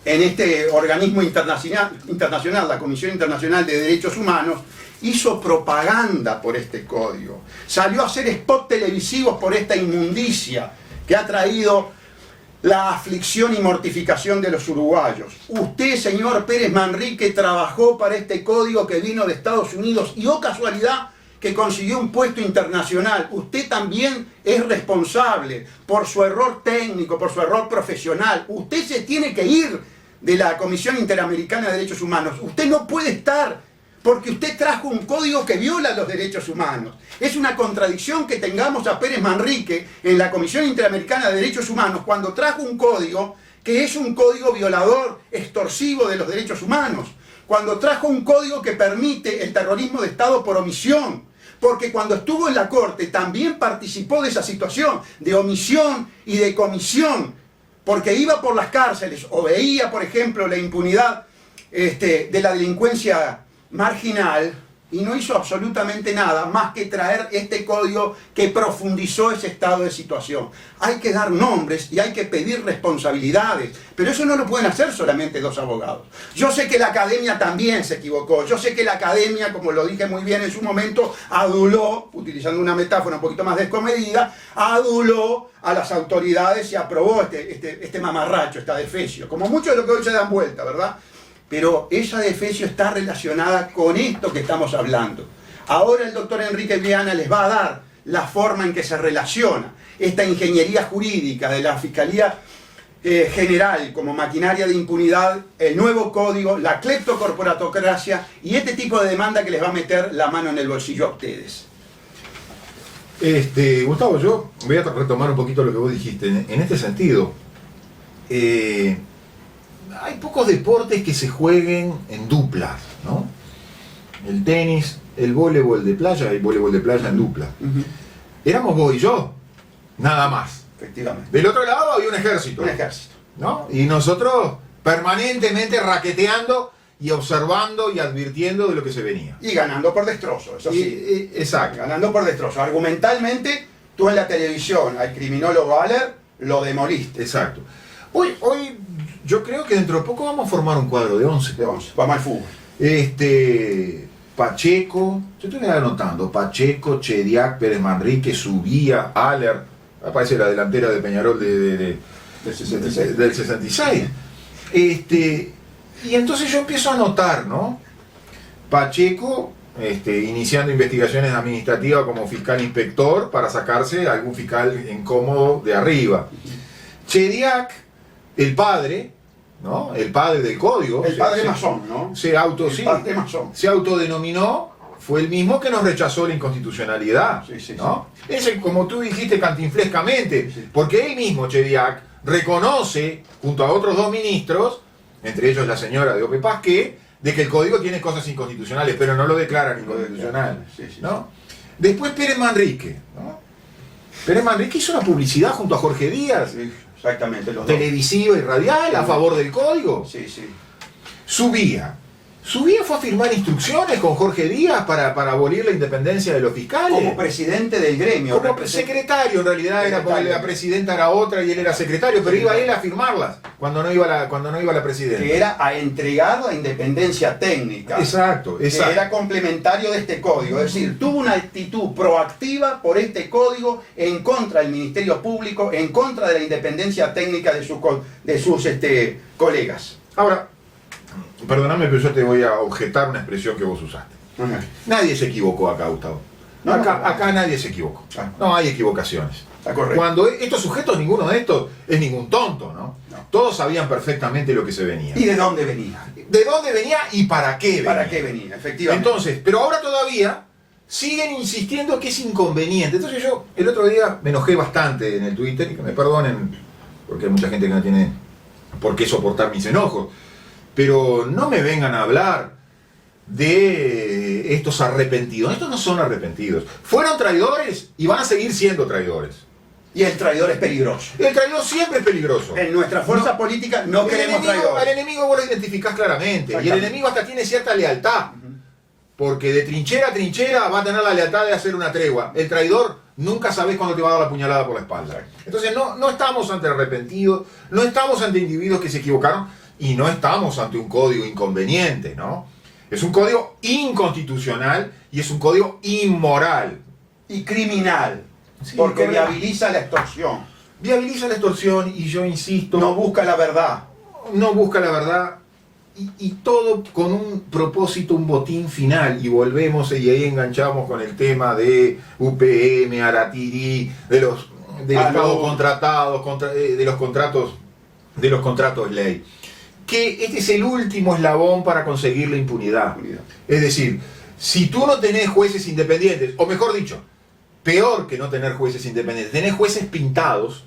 Speaker 1: este organismo internacional, la Comisión Internacional de Derechos Humanos, hizo propaganda por este código. Salió a hacer spots televisivos por esta inmundicia que ha traído la aflicción y mortificación de los uruguayos. Usted, señor Pérez Manrique, trabajó para este código que vino de Estados Unidos y, oh casualidad, que consiguió un puesto internacional. Usted también es responsable por su error técnico, por su error profesional. Usted se tiene que ir de la Comisión Interamericana de Derechos Humanos. Usted no puede estar porque usted trajo un código que viola los derechos humanos. Es una contradicción que tengamos a Pérez Manrique en la Comisión Interamericana de Derechos Humanos cuando trajo un código que es un código violador, extorsivo de los derechos humanos. Cuando trajo un código que permite el terrorismo de Estado por omisión. Porque cuando estuvo en la Corte también participó de esa situación de omisión y de comisión. Porque iba por las cárceles o veía, por ejemplo, la impunidad de la delincuencia marginal y no hizo absolutamente nada más que traer este código que profundizó ese estado de situación. Hay que dar nombres y hay que pedir responsabilidades, pero eso no lo pueden hacer solamente 2 abogados. Yo sé que la academia también se equivocó, yo sé que la academia, como lo dije muy bien en su momento, aduló, utilizando una metáfora un poquito más descomedida, aduló a las autoridades y aprobó este mamarracho, esta adefesio, como muchos de lo que hoy se dan vuelta, ¿verdad? Pero esa adefesio está relacionada con esto que estamos hablando. Ahora el doctor Enrique Viana les va a dar la forma en que se relaciona esta ingeniería jurídica de la Fiscalía General como maquinaria de impunidad, el nuevo código, la cleptocorporatocracia y este tipo de demanda que les va a meter la mano en el bolsillo a ustedes.
Speaker 2: Gustavo, yo voy a retomar un poquito lo que vos dijiste. En este sentido, hay pocos deportes que se jueguen en duplas, ¿no? El tenis, el voleibol de playa, hay voleibol de playa en dupla. Éramos vos y yo, Nada más.
Speaker 1: Efectivamente.
Speaker 2: Del otro lado había un ejército.
Speaker 1: Un ejército.
Speaker 2: ¿No? Y nosotros permanentemente raqueteando y observando y advirtiendo de lo que se venía.
Speaker 1: Y ganando por destrozo, eso sí.
Speaker 2: Exacto.
Speaker 1: Ganando por destrozo. Argumentalmente, tú en la televisión al criminólogo Aller lo demoliste.
Speaker 2: Exacto. Hoy yo creo que dentro de poco vamos a formar un cuadro de 11.
Speaker 1: De 11. Vamos al fútbol.
Speaker 2: Pacheco, yo estoy anotando, Pacheco, Chediak, Pérez Manrique, Subía, Aller, aparece la delantera de Peñarol del 66. Y entonces yo empiezo a notar, ¿no? Pacheco iniciando investigaciones administrativas como fiscal inspector para sacarse a algún fiscal incómodo de arriba. Chediak, el padre, ¿no? El padre del código.
Speaker 1: El padre masón, ¿no?
Speaker 2: El padre masón. Se autodenominó, fue el mismo que nos rechazó la inconstitucionalidad. ¿No? Ese, como tú dijiste cantinflescamente, porque él mismo, Chediak, reconoce, junto a otros dos ministros, entre ellos la señora de Ope Pasqué, de que el código tiene cosas inconstitucionales, pero no lo declaran inconstitucional. ¿No? Después Pérez Manrique, ¿no? Pérez Manrique hizo una publicidad junto a Jorge Díaz,
Speaker 1: exactamente, los
Speaker 2: televisiva y radial, a favor del código. Subía fue a firmar instrucciones con Jorge Díaz para abolir la independencia de los fiscales.
Speaker 1: Como presidente del gremio.
Speaker 2: Como secretario, en realidad, era porque la presidenta era otra y él era secretario, pero iba él a firmarlas cuando no iba la presidenta.
Speaker 1: Que era entregado a independencia técnica.
Speaker 2: Exacto.
Speaker 1: Que era complementario de este código. Es decir, tuvo una actitud proactiva por este código en contra del Ministerio Público, en contra de la independencia técnica de sus colegas.
Speaker 2: Ahora, perdóname, pero yo te voy a objetar una expresión que vos usaste. Nadie se equivocó acá, Gustavo. Acá nadie se equivocó. No hay equivocaciones.
Speaker 1: Está correcto.
Speaker 2: Cuando estos sujetos, ninguno de estos es ningún tonto, ¿no? Todos sabían perfectamente lo que se venía.
Speaker 1: ¿Y de dónde venía?
Speaker 2: ¿De dónde venía y para qué venía?
Speaker 1: ¿Para qué venía? Efectivamente.
Speaker 2: Entonces, pero ahora todavía siguen insistiendo que es inconveniente. Entonces yo el otro día me enojé bastante en el Twitter, y que me perdonen, porque hay mucha gente que no tiene por qué soportar mis enojos. Pero no me vengan a hablar de estos arrepentidos. Estos no son arrepentidos. Fueron traidores y van a seguir siendo traidores.
Speaker 1: Y el traidor es peligroso.
Speaker 2: El traidor siempre es peligroso.
Speaker 1: En nuestra fuerza política no queremos traidores.
Speaker 2: Al enemigo vos lo identificás claramente. Y el enemigo hasta tiene cierta lealtad. Porque de trinchera a trinchera va a tener la lealtad de hacer una tregua. El traidor nunca sabés cuándo te va a dar la puñalada por la espalda. Entonces no estamos ante arrepentidos, no estamos ante individuos que se equivocaron. Y no estamos ante un código inconveniente, ¿no? Es un código inconstitucional y es un código inmoral.
Speaker 1: Y criminal. Sí, porque viabiliza la extorsión.
Speaker 2: Viabiliza la extorsión y yo insisto...
Speaker 1: No busca la verdad.
Speaker 2: No busca la verdad y todo con un propósito, un botín final. Y volvemos y ahí enganchamos con el tema de UPM, Aratirí, de los Estado contratados, de los contratos ley. Que este es el último eslabón para conseguir la impunidad. Es decir, si tú no tenés jueces independientes, o mejor dicho, peor que no tener jueces independientes, tenés jueces pintados.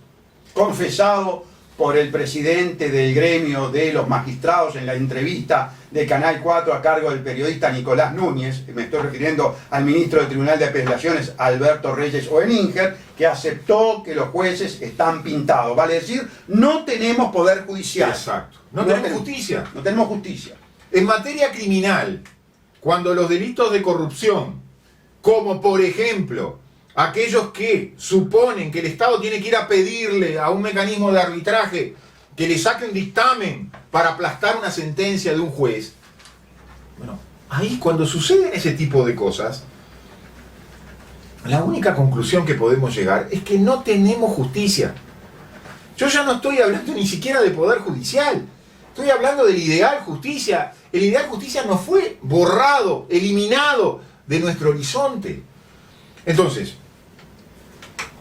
Speaker 1: Confesado por el presidente del gremio de los magistrados en la entrevista de Canal 4 a cargo del periodista Nicolás Núñez, me estoy refiriendo al ministro del Tribunal de Apelaciones, Alberto Reyes Oeninger, que aceptó que los jueces están pintados. Vale decir, no tenemos poder judicial.
Speaker 2: Exacto. No tenemos justicia.
Speaker 1: No tenemos justicia.
Speaker 2: En materia criminal, cuando los delitos de corrupción, como por ejemplo aquellos que suponen que el Estado tiene que ir a pedirle a un mecanismo de arbitraje que le saque un dictamen para aplastar una sentencia de un juez, bueno, ahí cuando suceden ese tipo de cosas, la única conclusión que podemos llegar es que no tenemos justicia. Yo ya no estoy hablando ni siquiera de poder judicial, estoy hablando del ideal justicia. El ideal justicia no fue borrado, eliminado de nuestro horizonte. Entonces,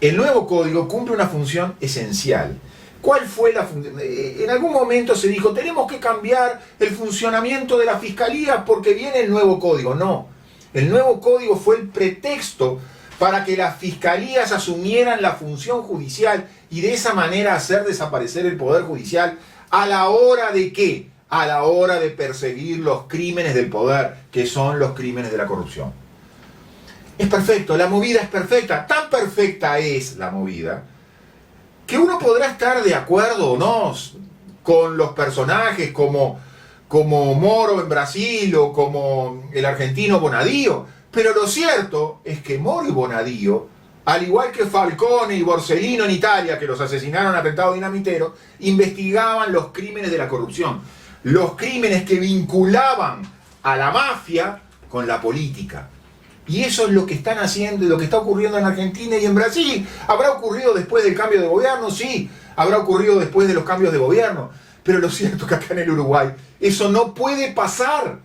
Speaker 2: el nuevo código cumple una función esencial. ¿Cuál fue la función? En algún momento se dijo, tenemos que cambiar el funcionamiento de la fiscalía porque viene el nuevo código. No, el nuevo código fue el pretexto para que las fiscalías asumieran la función judicial y de esa manera hacer desaparecer el poder judicial. ¿A la hora de qué? A la hora de perseguir los crímenes del poder, que son los crímenes de la corrupción. Es perfecto, la movida es perfecta. Tan perfecta es la movida que uno podrá estar de acuerdo o no con los personajes como Moro en Brasil o como el argentino Bonadío, pero lo cierto es que Moro y Bonadío, al igual que Falcone y Borsellino en Italia, que los asesinaron en atentado dinamitero, investigaban los crímenes de la corrupción, los crímenes que vinculaban a la mafia con la política. Y eso es lo que están haciendo y lo que está ocurriendo en Argentina y en Brasil. ¿Habrá ocurrido después del cambio de gobierno? Sí, habrá ocurrido después de los cambios de gobierno. Pero lo cierto es que acá en el Uruguay eso no puede pasar.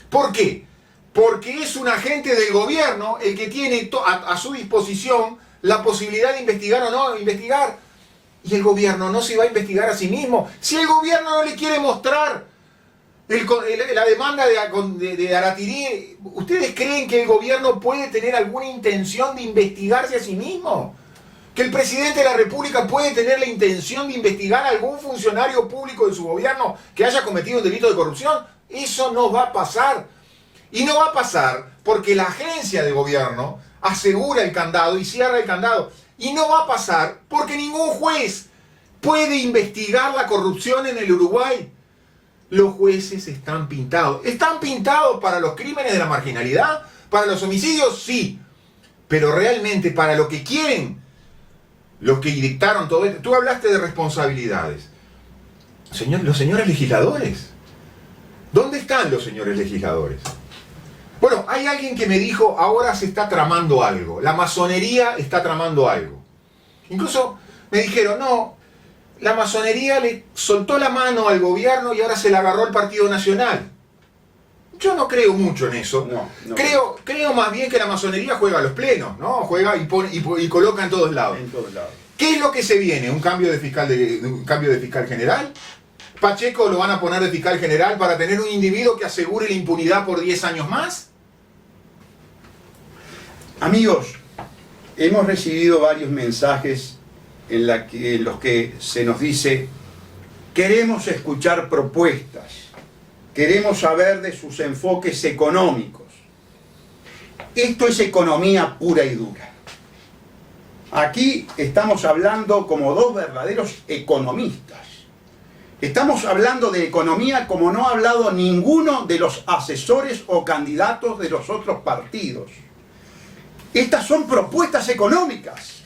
Speaker 2: ¿Por qué? Porque es un agente del gobierno el que tiene a su disposición la posibilidad de investigar o no investigar. Y el gobierno no se va a investigar a sí mismo. Si el gobierno no le quiere mostrar la demanda de Aratirí, ¿ustedes creen que el gobierno puede tener alguna intención de investigarse a sí mismo? ¿Que el presidente de la República puede tener la intención de investigar a algún funcionario público de su gobierno que haya cometido un delito de corrupción? Eso no va a pasar. Y no va a pasar porque la agencia de gobierno asegura el candado y cierra el candado. Y no va a pasar porque ningún juez puede investigar la corrupción en el Uruguay. Los jueces están pintados. ¿Están pintados para los crímenes de la marginalidad? ¿Para los homicidios? Sí. Pero realmente para lo que quieren los que dictaron todo esto. Tú hablaste de responsabilidades. Los señores legisladores. ¿Dónde están los señores legisladores? Bueno, hay alguien que me dijo, ahora se está tramando algo. La masonería está tramando algo. Incluso me dijeron, no, la masonería le soltó la mano al gobierno y ahora se la agarró el Partido Nacional. Yo no creo mucho en eso. No. Creo más bien que la masonería juega a los plenos, ¿no? Juega y coloca en todos lados.
Speaker 1: En todos lados.
Speaker 2: ¿Qué es lo que se viene? ¿Un cambio de fiscal general? ¿Pacheco lo van a poner de fiscal general para tener un individuo que asegure la impunidad por 10 años más?
Speaker 1: Amigos, hemos recibido varios mensajes en los que se nos dice: queremos escuchar propuestas, queremos saber de sus enfoques económicos. Esto es economía pura y dura. Aquí estamos hablando como dos verdaderos economistas. Estamos hablando de economía como no ha hablado ninguno de los asesores o candidatos de los otros partidos. Estas son propuestas económicas.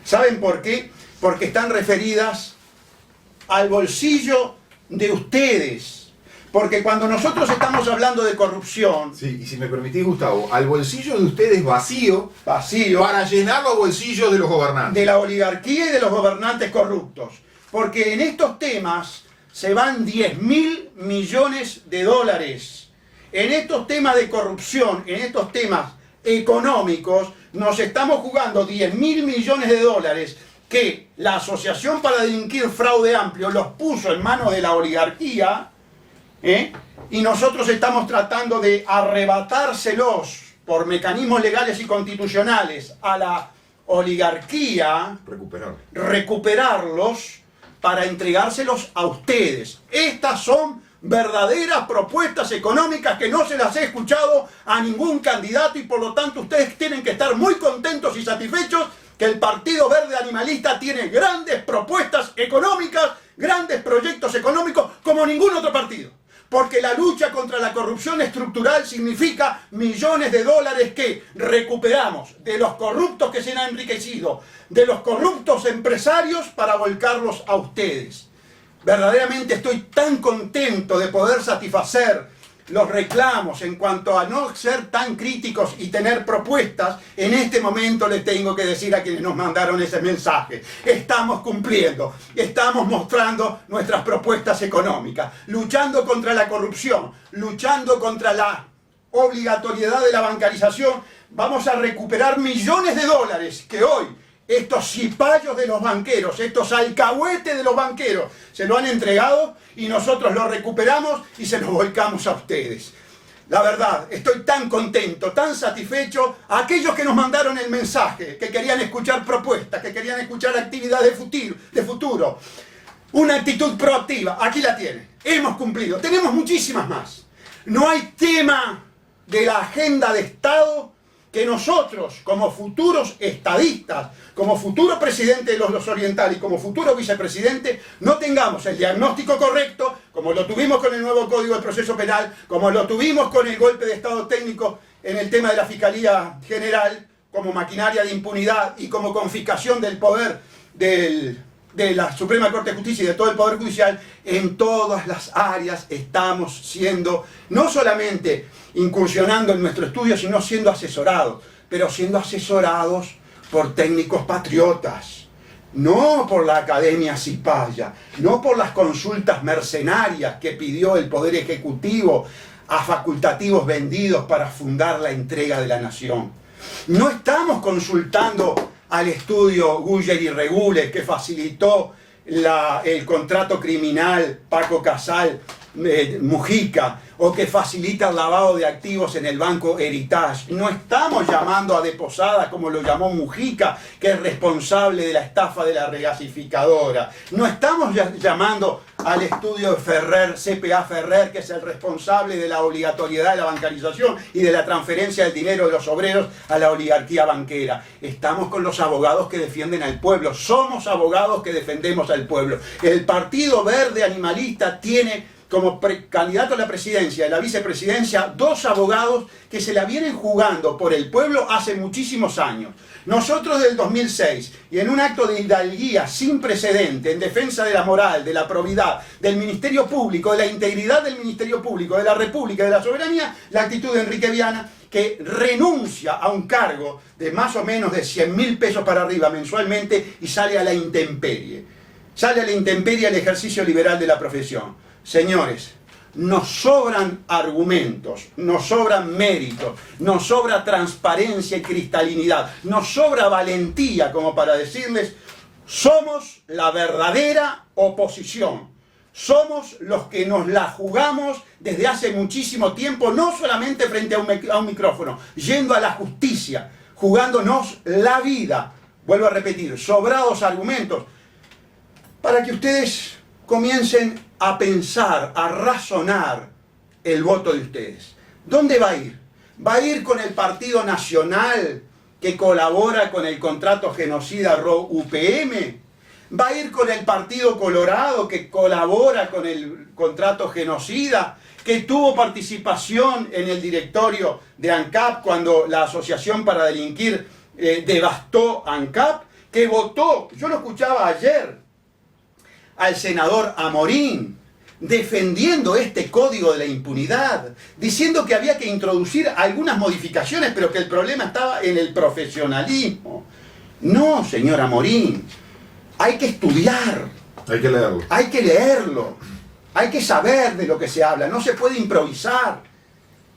Speaker 1: ¿Saben por qué? Porque están referidas al bolsillo de ustedes. Porque cuando nosotros estamos hablando de corrupción...
Speaker 2: Sí, y si me permitís, Gustavo, al bolsillo de ustedes vacío para llenar los bolsillos de los gobernantes.
Speaker 1: De la oligarquía y de los gobernantes corruptos. Porque en estos temas se van 10.000 millones de dólares. En estos temas de corrupción, en estos temas económicos, nos estamos jugando 10.000 millones de dólares que la Asociación para Delinquir Fraude Amplio los puso en manos de la oligarquía, y nosotros estamos tratando de arrebatárselos por mecanismos legales y constitucionales a la oligarquía, recuperarlos para entregárselos a ustedes. Estas son verdaderas propuestas económicas que no se las he escuchado a ningún candidato, y por lo tanto ustedes tienen que estar muy contentos y satisfechos que el Partido Verde Animalista tiene grandes propuestas económicas, grandes proyectos económicos como ningún otro partido. Porque la lucha contra la corrupción estructural significa millones de dólares que recuperamos de los corruptos que se han enriquecido, de los corruptos empresarios, para volcarlos a ustedes. Verdaderamente estoy tan contento de poder satisfacer los reclamos en cuanto a no ser tan críticos y tener propuestas. En este momento les tengo que decir a quienes nos mandaron ese mensaje: estamos cumpliendo, estamos mostrando nuestras propuestas económicas, luchando contra la corrupción, luchando contra la obligatoriedad de la bancarización. Vamos a recuperar millones de dólares que hoy estos cipayos de los banqueros, estos alcahuetes de los banqueros, se lo han entregado, y nosotros lo recuperamos y se lo volcamos a ustedes. La verdad, estoy tan contento, tan satisfecho. A aquellos que nos mandaron el mensaje, que querían escuchar propuestas, que querían escuchar actividades de futuro, una actitud proactiva, aquí la tienen. Hemos cumplido, tenemos muchísimas más. No hay tema de la agenda de Estado que nosotros, como futuros estadistas, como futuro presidente de los orientales y como futuro vicepresidente, no tengamos el diagnóstico correcto, como lo tuvimos con el nuevo Código de Proceso Penal, como lo tuvimos con el golpe de Estado técnico en el tema de la Fiscalía General, como maquinaria de impunidad y como confiscación del poder de la Suprema Corte de Justicia y de todo el Poder Judicial. En todas las áreas estamos siendo, no solamente incursionando en nuestro estudio, sino siendo asesorados, pero siendo asesorados por técnicos patriotas, no por la Academia Cipaya, no por las consultas mercenarias que pidió el Poder Ejecutivo a facultativos vendidos para fundar la entrega de la nación. No estamos consultando al estudio Guller y Regules que facilitó el contrato criminal Paco Casal Mujica, o que facilita el lavado de activos en el Banco Heritage. No estamos llamando a De Posada, como lo llamó Mujica, que es responsable de la estafa de la regasificadora. No estamos llamando al estudio de Ferrer, CPA Ferrer, que es el responsable de la obligatoriedad de la bancarización y de la transferencia del dinero de los obreros a la oligarquía banquera. Estamos con los abogados que defienden al pueblo. Somos abogados que defendemos al pueblo. El Partido Verde Animalista tiene como candidato a la presidencia y la vicepresidencia 2 abogados que se la vienen jugando por el pueblo hace muchísimos años. Nosotros del 2006, y en un acto de hidalguía sin precedente, en defensa de la moral, de la probidad, del Ministerio Público, de la integridad del Ministerio Público, de la República, de la soberanía, la actitud de Enrique Viana, que renuncia a un cargo de más o menos de 100.000 pesos para arriba mensualmente y sale a la intemperie. Sale a la intemperie al ejercicio liberal de la profesión. Señores, nos sobran argumentos, nos sobran méritos, nos sobra transparencia y cristalinidad, nos sobra valentía como para decirles: somos la verdadera oposición, somos los que nos la jugamos desde hace muchísimo tiempo, no solamente frente a un micrófono, yendo a la justicia, jugándonos la vida. Vuelvo a repetir, sobrados argumentos, para que ustedes comiencen a pensar, a razonar el voto de ustedes. ¿Dónde va a ir? ¿Va a ir con el Partido Nacional que colabora con el contrato genocida RO-UPM? ¿Va a ir con el Partido Colorado que colabora con el contrato genocida, que tuvo participación en el directorio de ANCAP cuando la Asociación para Delinquir devastó ANCAP, que votó, yo lo escuchaba ayer, al senador Amorín, defendiendo este código de la impunidad, diciendo que había que introducir algunas modificaciones, pero que el problema estaba en el profesionalismo? No, señor Amorín, hay que estudiar.
Speaker 2: Hay que leerlo.
Speaker 1: Hay que leerlo. Hay que saber de lo que se habla. No se puede improvisar.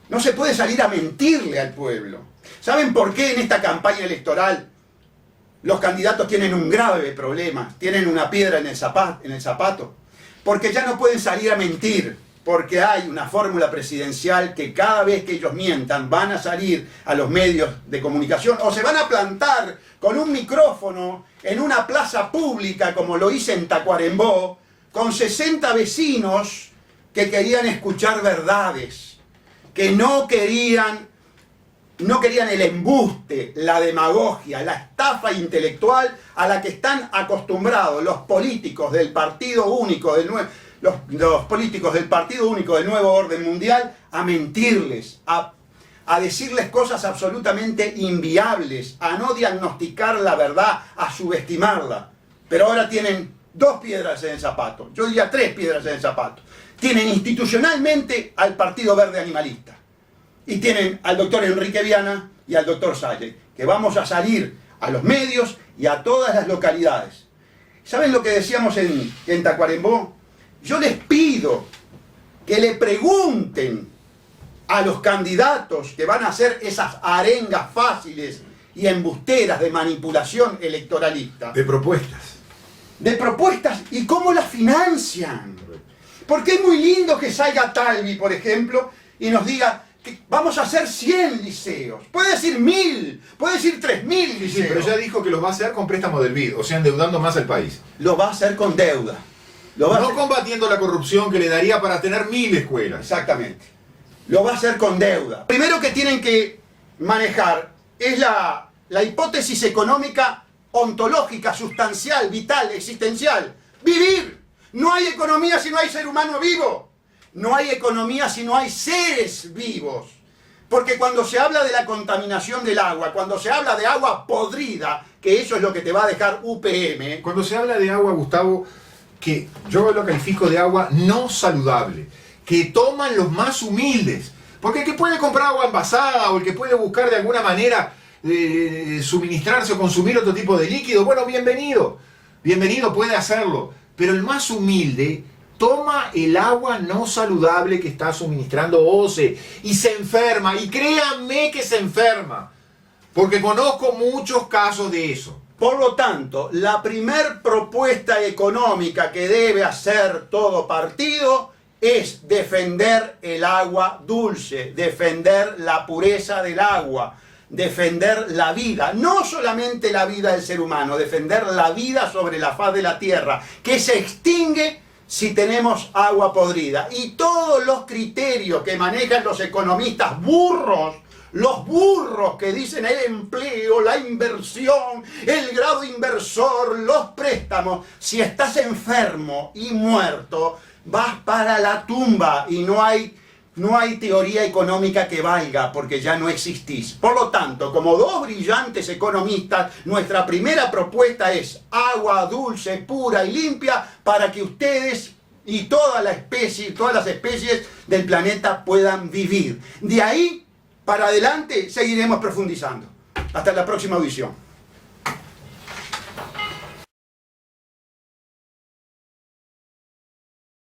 Speaker 1: No se puede salir a mentirle al pueblo. ¿Saben por qué en esta campaña electoral los candidatos tienen un grave problema, tienen una piedra en el zapato? Porque ya no pueden salir a mentir, porque hay una fórmula presidencial que cada vez que ellos mientan van a salir a los medios de comunicación o se van a plantar con un micrófono en una plaza pública como lo hice en Tacuarembó, con 60 vecinos que querían escuchar verdades, que no querían el embuste, la demagogia, la estafa intelectual a la que están acostumbrados los políticos del Partido Único los políticos del Partido Único del Nuevo Orden Mundial, a mentirles, a decirles cosas absolutamente inviables, a no diagnosticar la verdad, a subestimarla. Pero ahora tienen 2 piedras en el zapato, yo diría 3 piedras en el zapato. Tienen institucionalmente al Partido Verde Animalista. Y tienen al doctor Enrique Viana y al doctor Salle, que vamos a salir a los medios y a todas las localidades. ¿Saben lo que decíamos en Tacuarembó? Yo les pido que le pregunten a los candidatos que van a hacer esas arengas fáciles y embusteras de manipulación electoralista.
Speaker 2: De propuestas.
Speaker 1: De propuestas y cómo las financian. Porque es muy lindo que salga Talvi, por ejemplo, y nos diga: vamos a hacer 100 liceos, puede decir 1000, puede decir 3000 liceos.
Speaker 2: Sí, pero ya dijo que los va a hacer con préstamo del BID, o sea, endeudando más al país.
Speaker 1: Lo va a hacer con deuda.
Speaker 2: No combatiendo la corrupción que le daría para tener 1000 escuelas.
Speaker 1: Exactamente. Lo va a hacer con deuda. Primero que tienen que manejar es la hipótesis económica ontológica, sustancial, vital, existencial. Vivir. No hay economía si no hay ser humano vivo. No hay economía si no hay seres vivos. Porque cuando se habla de la contaminación del agua, cuando se habla de agua podrida, que eso es lo que te va a dejar UPM.
Speaker 2: Cuando se habla de agua, Gustavo, que yo lo califico de agua no saludable, que toman los más humildes. Porque el que puede comprar agua envasada o el que puede buscar de alguna manera suministrarse o consumir otro tipo de líquido, bueno, bienvenido. Bienvenido, puede hacerlo. Pero el más humilde toma el agua no saludable que está suministrando OCE y se enferma. Y créanme que se enferma. Porque conozco muchos casos de eso.
Speaker 1: Por lo tanto, la primer propuesta económica que debe hacer todo partido es defender el agua dulce, defender la pureza del agua, defender la vida, no solamente la vida del ser humano, defender la vida sobre la faz de la tierra, que se extingue si tenemos agua podrida. Y todos los criterios que manejan los economistas burros, los burros que dicen el empleo, la inversión, el grado inversor, los préstamos, si estás enfermo y muerto, vas para la tumba y no hay teoría económica que valga porque ya no existís. Por lo tanto, como dos brillantes economistas, nuestra primera propuesta es agua dulce, pura y limpia para que ustedes y todas las especies del planeta puedan vivir. De ahí para adelante seguiremos profundizando. Hasta la próxima audición.